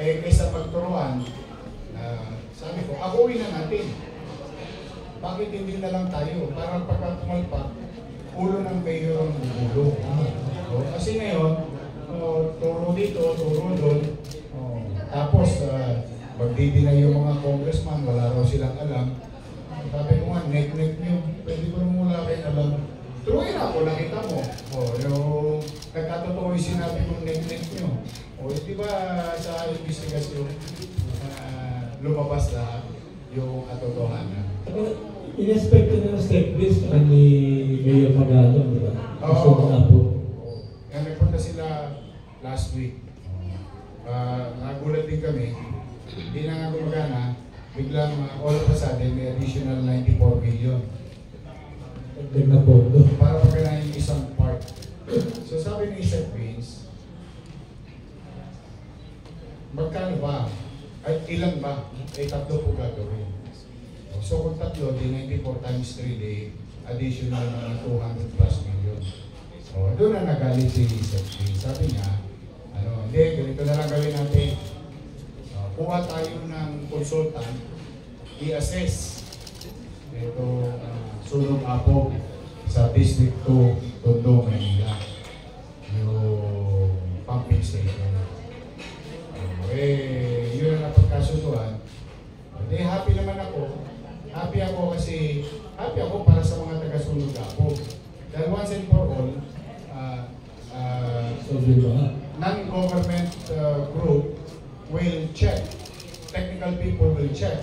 Eh, kaysa magturuan, sabi ko, akuin na natin. Bakit hindi na lang tayo? Para pagka pumalpak, ulo ng mayor ang gugulo. Kasi ngayon, turo dito, turo doon. Tapos, magdidinay yung mga congressman, wala raw silang alam. Sabi ko nga, nek-nek nyo, pwede ko nung wala kayo alam. Turuin ako, nakita mo. Yung nagkatotoo yung sinabi kong nek-nek nyo. Di ba sa investigasyon, lumabas na yung katotohanan. In-expect na ng step list ni Mayor Magalong, di ba? Oo. Nagpunta sila last week. Nagulat din kami. Hindi na nga gumagana. Biglang all of a sudden may additional 94 billion. Dagdag na pondo. Para pagkanahin yung isang part. So sabi ni Isaac Prince, magkano ba? Ay ilan ba? Ay tatlo po gagawin. So kung tatlo, di 94 times 3 day, additional na 200 plus million. Doon na nagalit si Isaac Prince. Sabi niya, hindi, ganito na lang gawin natin. Kuha tayo ng consultant, i-assess ito Sulong Apo sa District 2, Tondo, Manila. Yung pumping station. Yun ang napagkasunduan. Happy naman ako. Happy ako kasi, happy ako para sa mga taga-Sulong Apo. Dahil once and for all, non-government group will check, technical people will check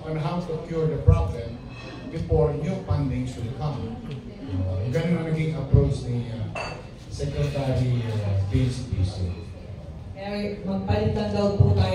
on how to cure the problem before new fundings will come. Ganun ang naging approach ni Secretary Vince Piso. Magpalitan daw po tayo